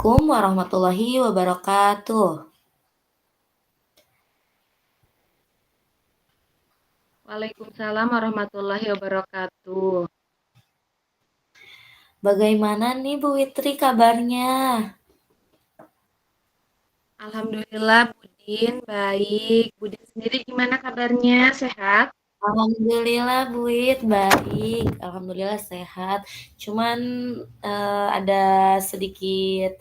Assalamualaikum warahmatullahi wabarakatuh. Waalaikumsalam warahmatullahi wabarakatuh. Bagaimana nih Bu Witri kabarnya? Alhamdulillah Budin baik. Budin sendiri gimana kabarnya? Sehat? Alhamdulillah Bu Wit, baik. Alhamdulillah sehat. Cuman ada sedikit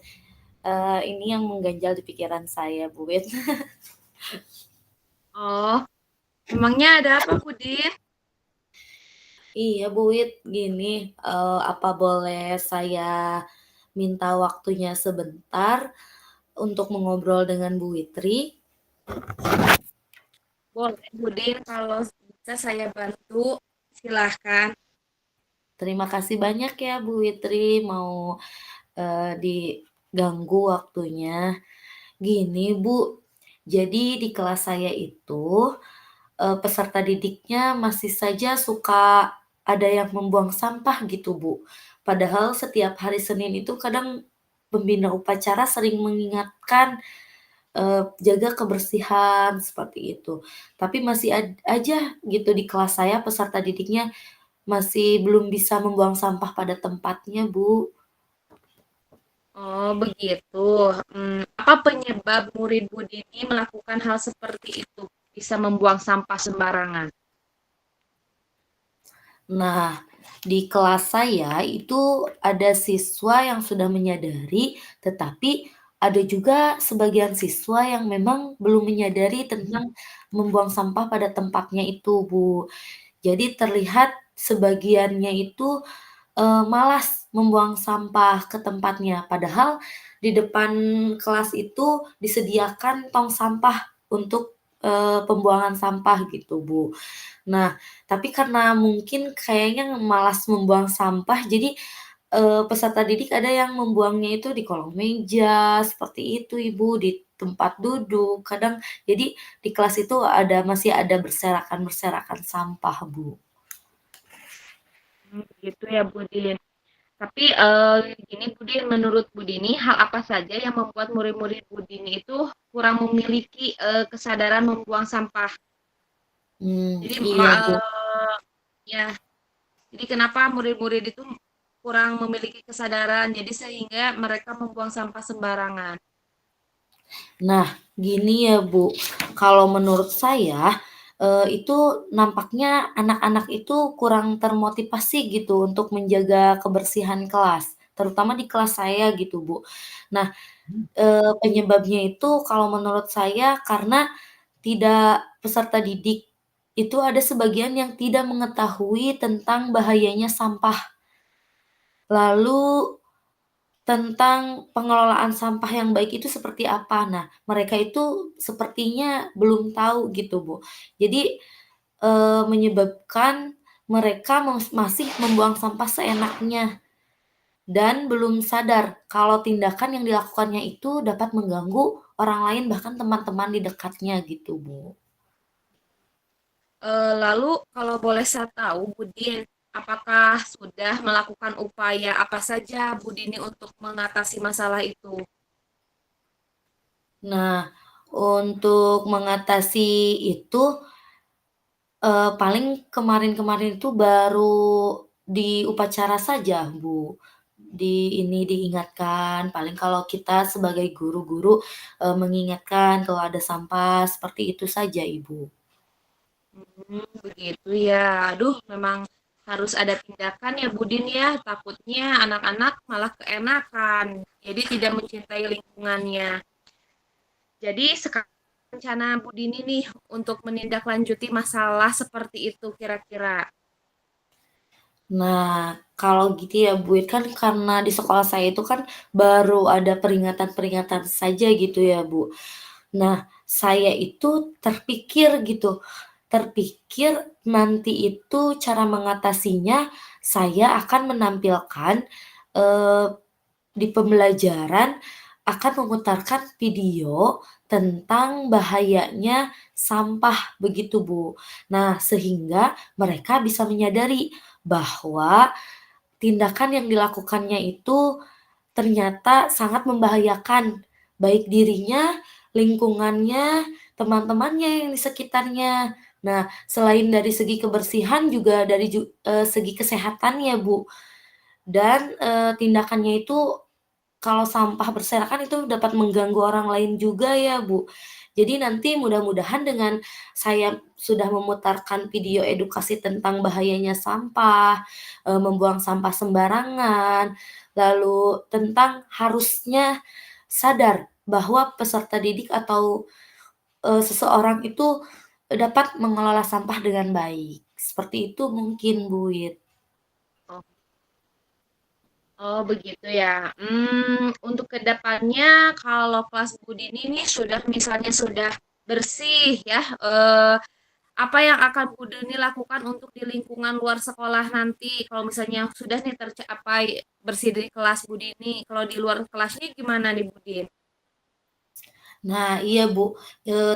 ini yang mengganjal di pikiran saya Bu Wit. Oh, emangnya ada apa Budin? Iya Bu Wit, gini, apa boleh saya minta waktunya sebentar untuk mengobrol dengan Bu Witri? Boleh Budin, kalau bisa saya bantu, silahkan. Terima kasih banyak ya Bu Witri mau diganggu waktunya. Gini Bu, jadi di kelas saya itu peserta didiknya masih saja suka ada yang membuang sampah gitu Bu. Padahal setiap hari Senin itu kadang pembina upacara sering mengingatkan jaga kebersihan seperti itu. Tapi masih aja gitu di kelas saya peserta didiknya masih belum bisa membuang sampah pada tempatnya Bu. Oh, begitu. Apa penyebab murid Budin ini melakukan hal seperti itu? Bisa membuang sampah sembarangan. Nah, di kelas saya itu ada siswa yang sudah menyadari, tetapi ada juga sebagian siswa yang memang belum menyadari tentang membuang sampah pada tempatnya itu, Bu. Jadi terlihat sebagiannya itu malas membuang sampah ke tempatnya, padahal di depan kelas itu disediakan tong sampah untuk pembuangan sampah gitu, Bu. Nah, tapi karena mungkin kayaknya malas membuang sampah, jadi peserta didik ada yang membuangnya itu di kolong meja, seperti itu Ibu, di tempat duduk, kadang jadi di kelas itu masih ada berserakan-berserakan sampah, Bu. Begitu ya Budin. Tapi gini Budin, menurut Budini, hal apa saja yang membuat murid-murid Budini itu kurang memiliki kesadaran membuang sampah? Jadi, Iya, Bu. ya, jadi kenapa murid-murid itu kurang memiliki kesadaran, jadi sehingga mereka membuang sampah sembarangan. Nah, gini ya Bu, kalau menurut saya, itu nampaknya anak-anak itu kurang termotivasi gitu untuk menjaga kebersihan kelas, terutama di kelas saya gitu Bu. Nah, penyebabnya itu kalau menurut saya karena peserta didik itu ada sebagian yang tidak mengetahui tentang bahayanya sampah, lalu tentang pengelolaan sampah yang baik itu seperti apa. Nah, mereka itu sepertinya belum tahu gitu, Bu. Jadi, menyebabkan mereka masih membuang sampah seenaknya dan belum sadar kalau tindakan yang dilakukannya itu dapat mengganggu orang lain, bahkan teman-teman di dekatnya gitu, Bu. Lalu kalau boleh saya tahu Budin, apakah sudah melakukan upaya apa saja Budini untuk mengatasi masalah itu? Nah, untuk mengatasi itu, paling kemarin-kemarin itu baru di upacara saja, Bu. Diingatkan, paling kalau kita sebagai guru-guru, mengingatkan kalau ada sampah, seperti itu saja, Ibu. Begitu ya. Aduh, memang harus ada tindakan ya Budin ya. Takutnya anak-anak malah keenakan. Jadi tidak mencintai lingkungannya. Jadi sekarang rencana Budin ini untuk menindaklanjuti masalah seperti itu kira-kira. Nah, kalau gitu ya, Bu, kan karena di sekolah saya itu kan baru ada peringatan-peringatan saja gitu ya, Bu. Nah, saya itu terpikir nanti itu cara mengatasinya, saya akan menampilkan, eee, di pembelajaran akan memutarkan video tentang bahayanya sampah begitu, Bu. Nah, sehingga mereka bisa menyadari bahwa tindakan yang dilakukannya itu ternyata sangat membahayakan, baik dirinya, lingkungannya, teman-temannya yang di sekitarnya. Nah, selain dari segi kebersihan juga dari segi kesehatannya, Bu. Dan, tindakannya itu kalau sampah berserakan itu dapat mengganggu orang lain juga ya, Bu. Jadi nanti mudah-mudahan dengan saya sudah memutarkan video edukasi tentang bahayanya sampah, membuang sampah sembarangan, lalu tentang harusnya sadar bahwa peserta didik atau, seseorang itu dapat mengelola sampah dengan baik. Seperti itu mungkin, Bu, Wit. Oh, oh begitu ya. Untuk kedepannya kalau kelas Budin ini sudah misalnya sudah bersih ya, apa yang akan Budini lakukan untuk di lingkungan luar sekolah nanti? Kalau misalnya sudah nih tercapai bersih di kelas Budini, kalau di luar kelasnya gimana nih Budin? Nah, iya, Bu,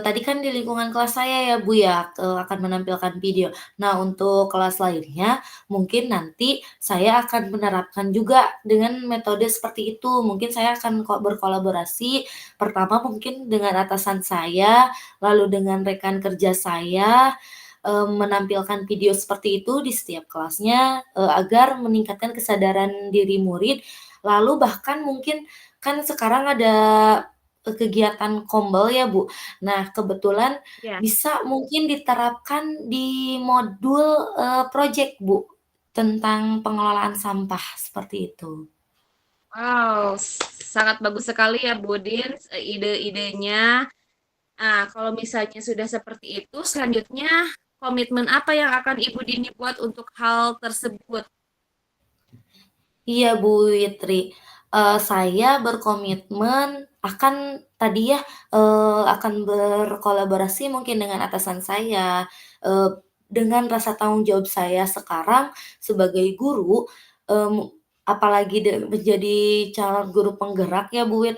tadi kan di lingkungan kelas saya ya, Bu, ya, akan menampilkan video. Nah, untuk kelas lainnya, mungkin nanti saya akan menerapkan juga dengan metode seperti itu. Mungkin saya akan berkolaborasi, pertama mungkin dengan atasan saya, lalu dengan rekan kerja saya, menampilkan video seperti itu di setiap kelasnya, agar meningkatkan kesadaran diri murid, lalu bahkan mungkin kan sekarang ada kegiatan Kombel ya, Bu. Nah, kebetulan Ya. bisa mungkin diterapkan di modul, project, Bu, tentang pengelolaan sampah, seperti itu. Wow, sangat bagus sekali ya Budin ide-idenya. Nah, kalau misalnya sudah seperti itu, selanjutnya komitmen apa yang akan Ibu Dini buat untuk hal tersebut? Iya, Bu Witri, saya berkomitmen akan tadi ya, akan berkolaborasi mungkin dengan atasan saya, dengan rasa tanggung jawab saya sekarang sebagai guru, apalagi menjadi calon guru penggerak ya, Bu Wit,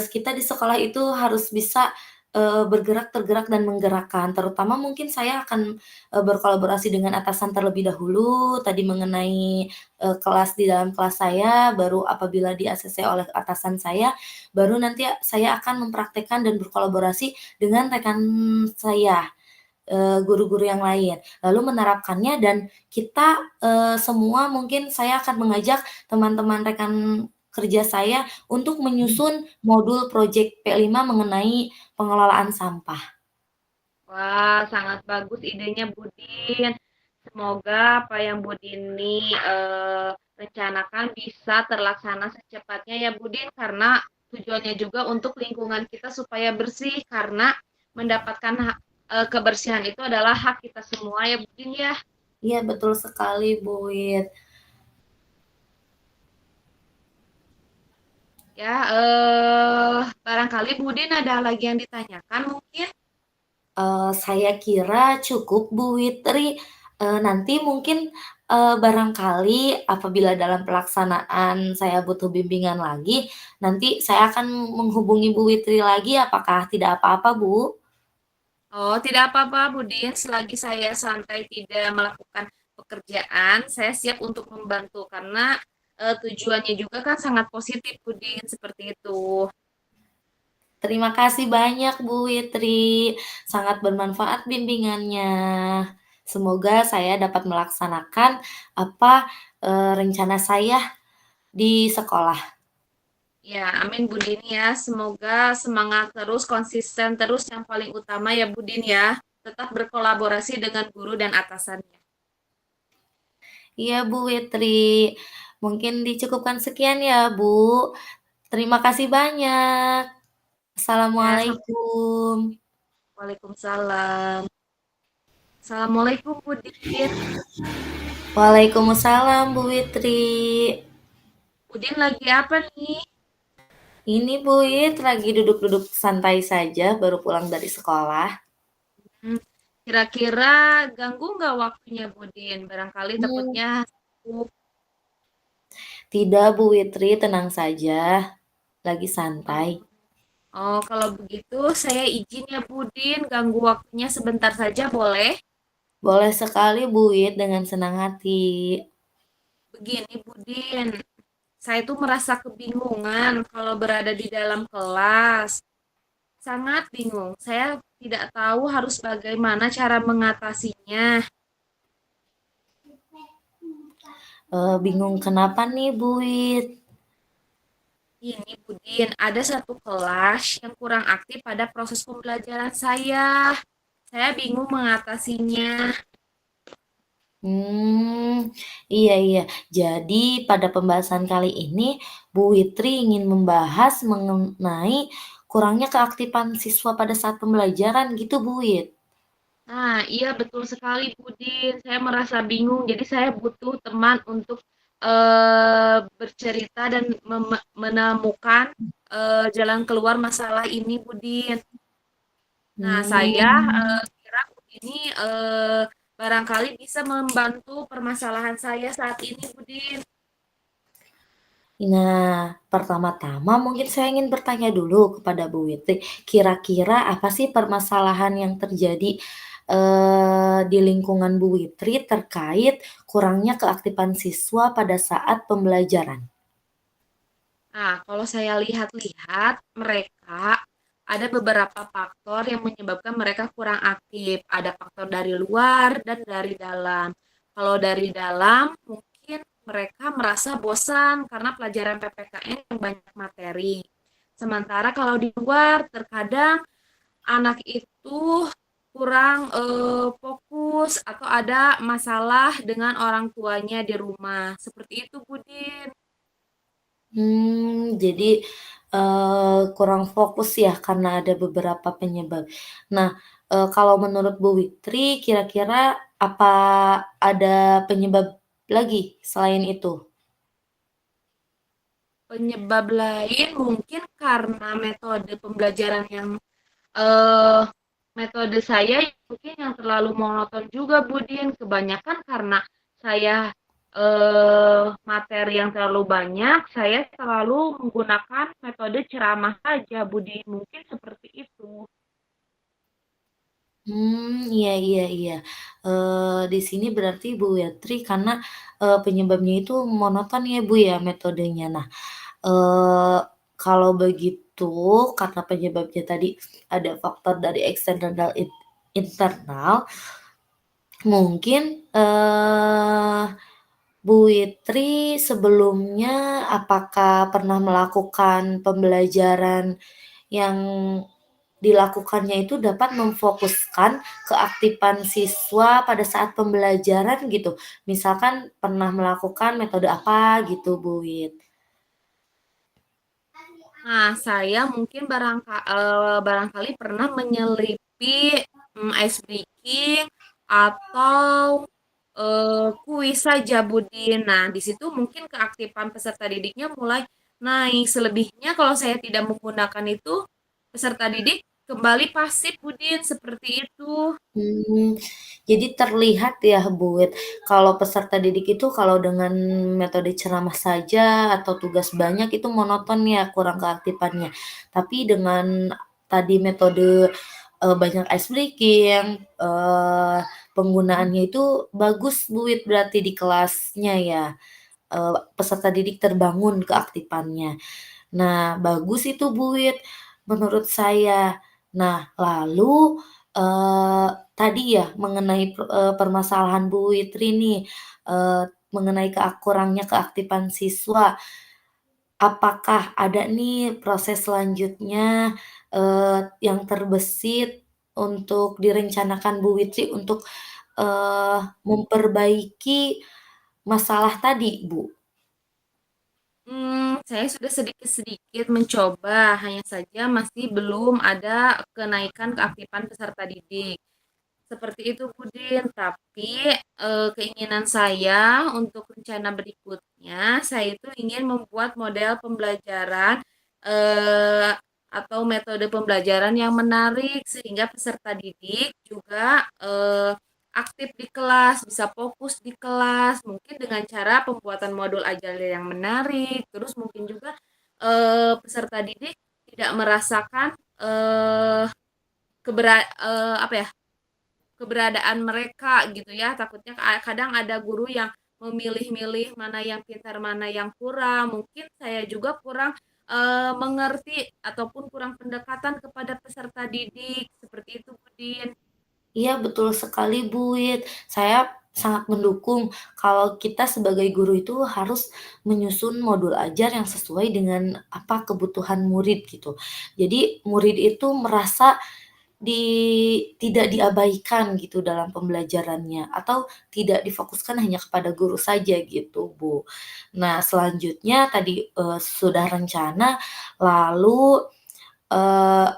kita di sekolah itu harus bisa, bergerak, tergerak, dan menggerakkan. Terutama mungkin saya akan, berkolaborasi dengan atasan terlebih dahulu, tadi mengenai kelas di dalam kelas saya, baru apabila di-ACC oleh atasan saya, baru nanti saya akan mempraktekkan dan berkolaborasi dengan rekan saya, guru-guru yang lain. Lalu menerapkannya dan kita, semua mungkin saya akan mengajak teman-teman rekan kerja saya untuk menyusun modul project P5 mengenai pengelolaan sampah. Wah, sangat bagus idenya Budin. Semoga apa yang Budini rencanakan bisa terlaksana secepatnya ya Budin, karena tujuannya juga untuk lingkungan kita supaya bersih, karena mendapatkan kebersihan itu adalah hak kita semua ya Budin ya. Iya, betul sekali, Bu Wit. Ya, barangkali Budin ada lagi yang ditanyakan mungkin. Saya kira cukup, Bu Witri. Nanti mungkin, barangkali apabila dalam pelaksanaan saya butuh bimbingan lagi, nanti saya akan menghubungi Bu Witri lagi, apakah tidak apa-apa, Bu? Oh, tidak apa-apa, Budin. Selagi saya santai tidak melakukan pekerjaan, saya siap untuk membantu karena tujuannya juga kan sangat positif, Budin, seperti itu. Terima kasih banyak, Bu Witri, sangat bermanfaat bimbingannya. Semoga saya dapat melaksanakan apa, rencana saya di sekolah. Ya, amin Budin ya. Semoga semangat terus, konsisten terus yang paling utama ya Budin ya. Tetap berkolaborasi dengan guru dan atasannya. Iya, Bu Witri. Mungkin dicukupkan sekian ya, Bu. Terima kasih banyak. Ya, Assalamualaikum. Waalaikumsalam. Assalamualaikum Budin. Waalaikumsalam, Bu Witri. Budin lagi apa nih? Ini Bu Wit lagi duduk-duduk santai saja, baru pulang dari sekolah. Hmm, kira-kira ganggu nggak waktunya, Budin? Barangkali Hmm, takutnya sibuk. tidak, Bu Witri, tenang saja. Lagi Oh, santai. oh, kalau begitu saya izin ya, Budin. Ganggu waktunya sebentar saja, boleh? Boleh sekali, Bu Wit, dengan senang hati. Begini, Budin. saya tuh merasa kebingungan kalau berada di dalam kelas. Sangat bingung. Saya tidak tahu harus bagaimana cara mengatasinya. Bingung kenapa nih, Bu Wit? Ini Budin, ada satu kelas yang kurang aktif pada proses pembelajaran saya. Saya bingung mengatasinya. Hmm, iya iya. Jadi pada pembahasan kali ini, Bu Witri ingin membahas mengenai kurangnya keaktifan siswa pada saat pembelajaran gitu, Bu Wit? Nah, iya betul sekali Budin. Saya merasa bingung, jadi saya butuh teman untuk bercerita dan menemukan jalan keluar masalah ini, Budin. Nah, saya Hmm. kira ini barangkali bisa membantu permasalahan saya saat ini, Budin. Nah, pertama-tama mungkin saya ingin bertanya dulu kepada Bu Witri, kira-kira apa sih permasalahan yang terjadi, di lingkungan Bu Witri terkait kurangnya keaktifan siswa pada saat pembelajaran? Nah, kalau saya lihat-lihat, mereka ada beberapa faktor yang menyebabkan mereka kurang aktif. Ada faktor dari luar dan dari dalam. Kalau dari dalam, mungkin mereka merasa bosan karena pelajaran PPKN yang banyak materi. Sementara kalau di luar, terkadang anak itu kurang fokus atau ada masalah dengan orang tuanya di rumah. Seperti itu, Budin. Jadi, kurang fokus ya karena ada beberapa penyebab. Nah, kalau menurut Bu Witri kira-kira apa ada penyebab lagi selain itu? Penyebab lain mungkin karena metode pembelajaran yang eh, metode saya mungkin yang terlalu monoton juga Budin. Kebanyakan karena saya materi yang terlalu banyak, saya selalu menggunakan metode ceramah saja Budin. Mungkin seperti itu. Iya iya iya. Di sini berarti Bu Witri karena, penyebabnya itu monoton ya Bu ya metodenya. Nah, eee, kalau begitu karena penyebabnya tadi ada faktor dari eksternal dan internal, mungkin, Bu Witri sebelumnya apakah pernah melakukan pembelajaran yang dilakukannya itu dapat memfokuskan keaktifan siswa pada saat pembelajaran gitu? Misalkan pernah melakukan metode apa gitu, Bu Wit? Nah, saya mungkin barangkali pernah menyelipi ice breaking atau kuis saja Budin. Nah, di situ mungkin keaktifan peserta didiknya mulai naik. Selebihnya kalau saya tidak menggunakan itu, peserta didik kembali pasif Budin, seperti itu. Mmm, jadi terlihat ya, Bu Wit, kalau peserta didik itu kalau dengan metode ceramah saja atau tugas banyak itu monoton ya, kurang keaktifannya. Tapi dengan tadi metode, banyak ice breaking, penggunaannya itu bagus Bu Wit berarti di kelasnya ya, peserta didik terbangun keaktifannya. Nah, bagus itu Bu Wit, menurut saya. Nah, lalu, tadi ya mengenai permasalahan Bu Witri nih, mengenai kurangnya keaktifan siswa, apakah ada nih proses selanjutnya, yang terbesit untuk direncanakan Bu Witri untuk, memperbaiki masalah tadi, Bu? Saya sudah sedikit-sedikit mencoba, hanya saja masih belum ada kenaikan keaktifan peserta didik. Seperti itu Budin, tapi keinginan saya untuk rencana berikutnya, saya itu ingin membuat model pembelajaran eh, atau metode pembelajaran yang menarik sehingga peserta didik juga aktif di kelas, bisa fokus di kelas, mungkin dengan cara pembuatan modul ajar yang menarik, terus mungkin juga peserta didik tidak merasakan eh, apa ya keberadaan mereka gitu ya. Takutnya kadang ada guru yang memilih-milih mana yang pintar, mana yang kurang. Mungkin saya juga kurang mengerti ataupun kurang pendekatan kepada peserta didik. Seperti itu, Budin. Iya, betul sekali, Bu Wit. Saya sangat mendukung kalau kita sebagai guru itu harus menyusun modul ajar yang sesuai dengan apa kebutuhan murid gitu. Jadi murid itu merasa di tidak diabaikan gitu dalam pembelajarannya atau tidak difokuskan hanya kepada guru saja gitu, Bu. Nah, selanjutnya tadi, sudah rencana, lalu, eee,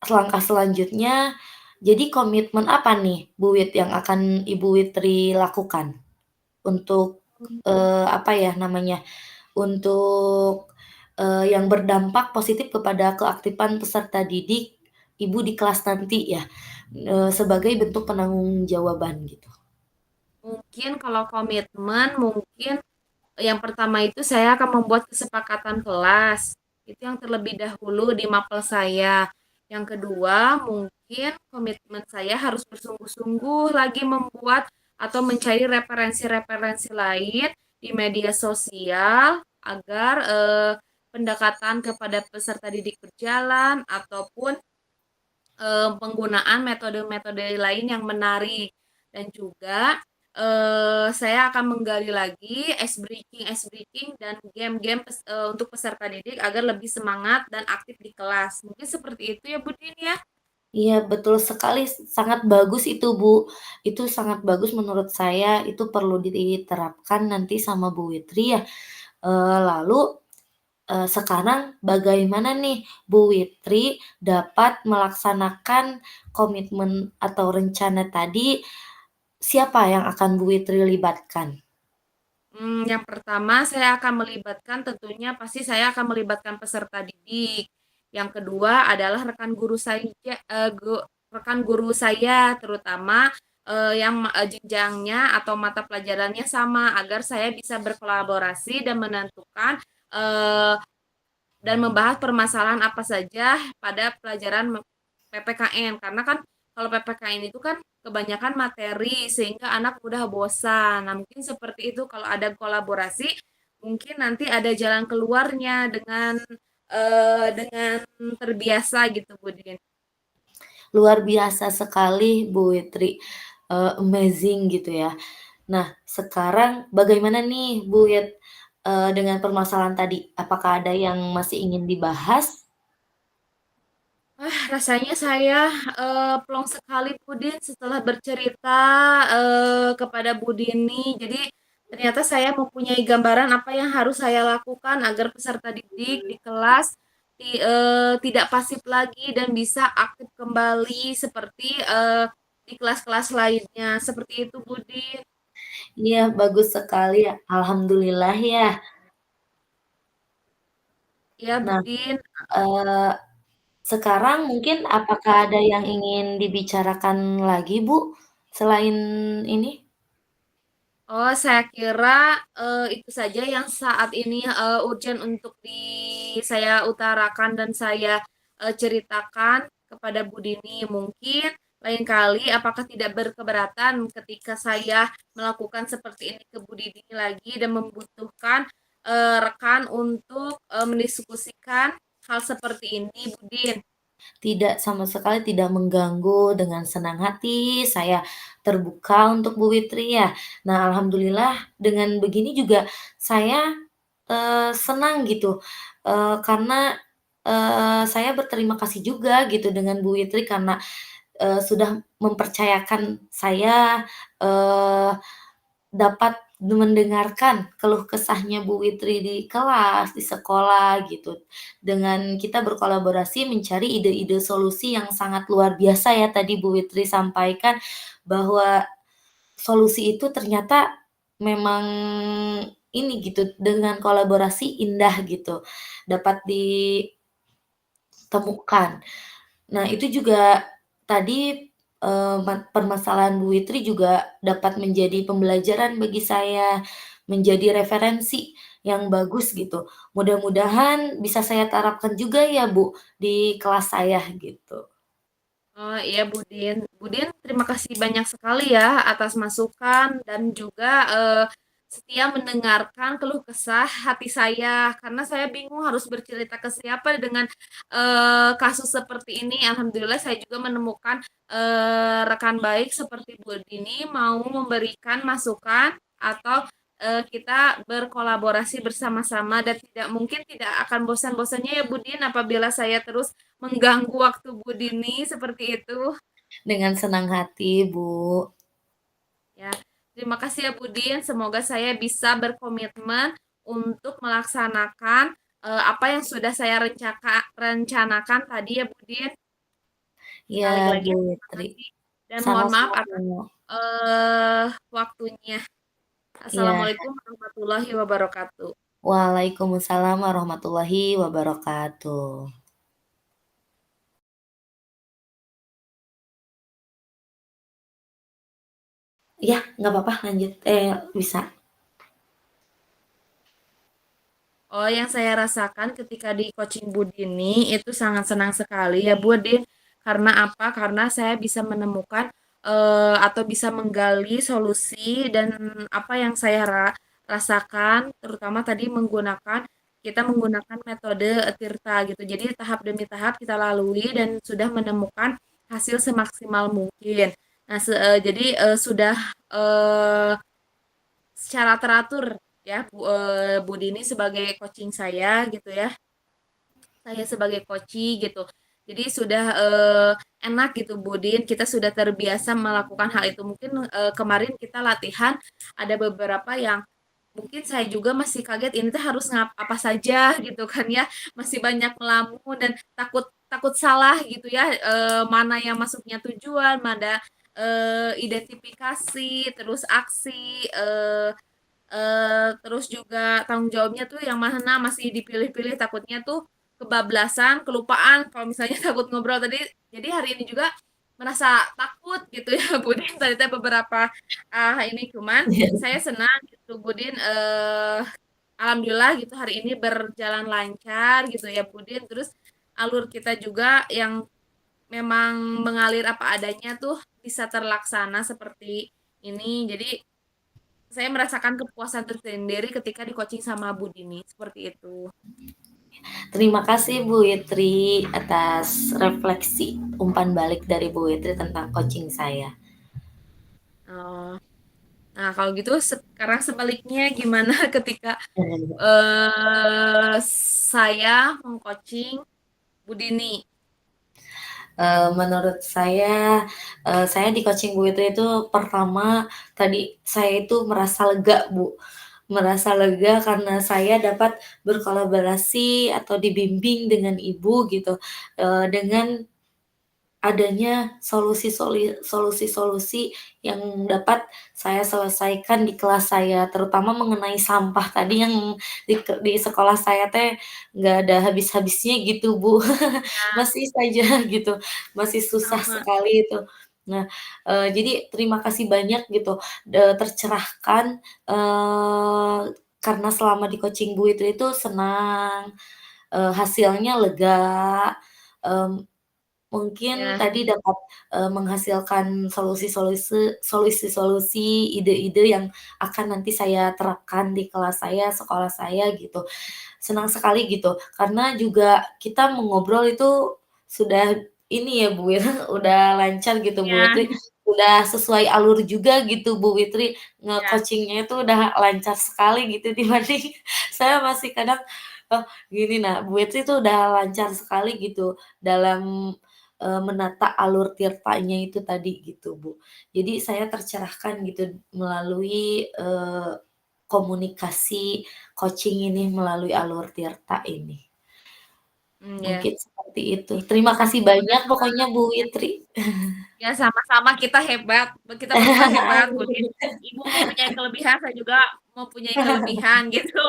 langkah selanjutnya, jadi komitmen apa nih, Bu Wit, yang akan Ibu Witri lakukan untuk, apa ya namanya, untuk, yang berdampak positif kepada keaktifan peserta didik Ibu di kelas nanti ya, sebagai bentuk penanggung-jawaban gitu? Mungkin kalau komitmen, mungkin yang pertama itu saya akan membuat kesepakatan kelas. Itu yang terlebih dahulu di mapel saya. Yang kedua, mungkin komitmen saya harus bersungguh-sungguh lagi membuat atau mencari referensi-referensi lain di media sosial agar pendekatan kepada peserta didik berjalan ataupun penggunaan metode-metode lain yang menarik. Dan juga saya akan menggali lagi ice breaking dan game-game untuk peserta didik agar lebih semangat dan aktif di kelas. Mungkin seperti itu ya Budin ya. Iya, betul sekali, sangat bagus itu, Bu. Itu sangat bagus menurut saya, itu perlu diterapkan nanti sama Bu Witri ya. Lalu, sekarang bagaimana nih Bu Witri dapat melaksanakan komitmen atau rencana tadi, siapa yang akan Bu Witri libatkan? Yang pertama saya akan melibatkan tentunya pasti saya akan melibatkan peserta didik. Yang kedua adalah rekan guru saya, rekan guru saya terutama yang jenjangnya atau mata pelajarannya sama agar saya bisa berkolaborasi dan menentukan eh, dan membahas permasalahan apa saja pada pelajaran PPKN karena kan kalau PPKN itu kan kebanyakan materi sehingga anak mudah bosan. Nah, mungkin seperti itu kalau ada kolaborasi mungkin nanti ada jalan keluarnya dengan terbiasa gitu Budin. Luar biasa sekali Bu Witri, amazing gitu ya. Nah, sekarang bagaimana nih Bu Wit, dengan permasalahan tadi? Apakah ada yang masih ingin dibahas? Rasanya saya plong sekali Budin setelah bercerita kepada Budini. Jadi ternyata saya mempunyai gambaran apa yang harus saya lakukan agar peserta didik di kelas tidak pasif lagi dan bisa aktif kembali seperti di kelas-kelas lainnya. Seperti itu Budin. Iya, bagus sekali ya, alhamdulillah ya. Ya Nah, Budin. eee, sekarang mungkin apakah ada yang ingin dibicarakan lagi, Bu, selain ini? Oh, saya kira itu saja yang saat ini urgent untuk saya utarakan dan saya ceritakan kepada Bu Dini. Mungkin lain kali apakah tidak berkeberatan ketika saya melakukan seperti ini ke Bu Dini lagi dan membutuhkan rekan untuk mendiskusikan hal seperti ini, Bu Din. Tidak, sama sekali tidak mengganggu, dengan senang hati saya terbuka untuk Bu Witri ya. Nah, alhamdulillah dengan begini juga saya, senang gitu, karena, saya berterima kasih juga gitu dengan Bu Witri karena, sudah mempercayakan saya, dapat mendengarkan keluh kesahnya Bu Witri di kelas, di sekolah gitu. Dengan kita berkolaborasi mencari ide-ide solusi yang sangat luar biasa ya tadi Bu Witri sampaikan, bahwa solusi itu ternyata memang ini gitu, dengan kolaborasi indah gitu, dapat ditemukan. Nah, itu juga tadi, permasalahan Bu Witri juga dapat menjadi pembelajaran bagi saya, menjadi referensi yang bagus gitu. Mudah-mudahan bisa saya terapkan juga ya Bu, di kelas saya gitu. Oh iya Budin. Budin terima kasih banyak sekali ya atas masukan dan juga setia mendengarkan keluh kesah hati saya karena saya bingung harus bercerita ke siapa dengan kasus seperti ini. Alhamdulillah saya juga menemukan rekan baik seperti Budini mau memberikan masukan atau kita berkolaborasi bersama-sama dan tidak mungkin tidak akan bosan-bosannya ya Budin apabila saya terus mengganggu waktu Budini seperti itu. Dengan senang hati, Bu. Ya, terima kasih ya Budin. Semoga saya bisa berkomitmen untuk melaksanakan apa yang sudah saya rencanakan tadi ya Budin. Ya, Sekali lagi Bu terima Witri. kasih dan mohon maaf atas Sama-sama. waktunya. Ya, Assalamualaikum warahmatullahi wabarakatuh. waalaikumsalam warahmatullahi wabarakatuh. Ya, nggak apa-apa lanjut. Bisa. Oh, yang saya rasakan ketika di coaching Budini itu sangat senang sekali ya Budin. Karena apa? Karena saya bisa menemukan atau bisa menggali solusi dan apa yang saya rasakan, terutama tadi kita menggunakan metode Tirta gitu. Jadi tahap demi tahap kita lalui dan sudah menemukan hasil semaksimal mungkin. Nah, jadi sudah eh, secara teratur ya Bu Dini sebagai coaching saya gitu ya. Saya sebagai coaching gitu. Jadi sudah enak gitu Budin, kita sudah terbiasa melakukan hal itu. Mungkin kemarin kita latihan ada beberapa yang mungkin saya juga masih kaget ini tuh harus apa saja gitu kan ya. Masih banyak melamun dan takut takut salah gitu ya. Mana yang masuknya tujuan, mana identifikasi, terus aksi, terus juga tanggung jawabnya tuh yang mana masih dipilih-pilih takutnya tuh kebablasan, kelupaan kalau misalnya takut ngobrol tadi. Jadi hari ini juga merasa takut gitu ya Budin tadi teh beberapa ini cuman saya senang gitu Budin alhamdulillah gitu hari ini berjalan lancar gitu ya Budin terus alur kita juga yang memang mengalir apa adanya tuh bisa terlaksana seperti ini jadi saya merasakan kepuasan tersendiri ketika di coaching sama Bu Dini seperti itu. Terima kasih Bu Witri atas refleksi umpan balik dari Bu Witri tentang coaching saya. Oh, nah kalau gitu sekarang sebaliknya gimana ketika saya mengcoaching Bu Dini? Menurut saya di coaching Bu Witri itu pertama tadi saya itu merasa lega Bu, merasa lega karena saya dapat berkolaborasi atau dibimbing dengan Ibu gitu, dengan adanya solusi-solusi yang dapat saya selesaikan di kelas saya, terutama mengenai sampah tadi yang di sekolah saya teh nggak ada habis-habisnya gitu, Bu. Ya, Masih saja gitu, masih susah sama. sekali itu. Nah, jadi terima kasih banyak gitu, tercerahkan, karena selama di coaching Bu itu senang, hasilnya lega, mmm, mungkin Ya, tadi dapat, menghasilkan solusi-solusi, ide-ide yang akan nanti saya terapkan di kelas saya, sekolah saya gitu. Senang sekali gitu, karena juga kita mengobrol itu sudah ini ya Bu ya, udah lancar gitu Bu ya, Witri, udah sesuai alur juga gitu Bu Witri, ya, nge-coaching-nya itu udah lancar sekali gitu dibanding saya masih kadang, gini nah Bu Witri tuh udah lancar sekali gitu dalam, menata alur tirtanya itu tadi gitu Bu. Jadi saya tercerahkan gitu melalui, komunikasi coaching ini melalui alur tirta ini. ya. Mungkin seperti itu. Terima kasih banyak pokoknya Bu Witri. Ya sama-sama kita hebat, kita berdua hebat, Bu Dini. Ibu mempunyai kelebihan, saya juga mempunyai kelebihan gitu.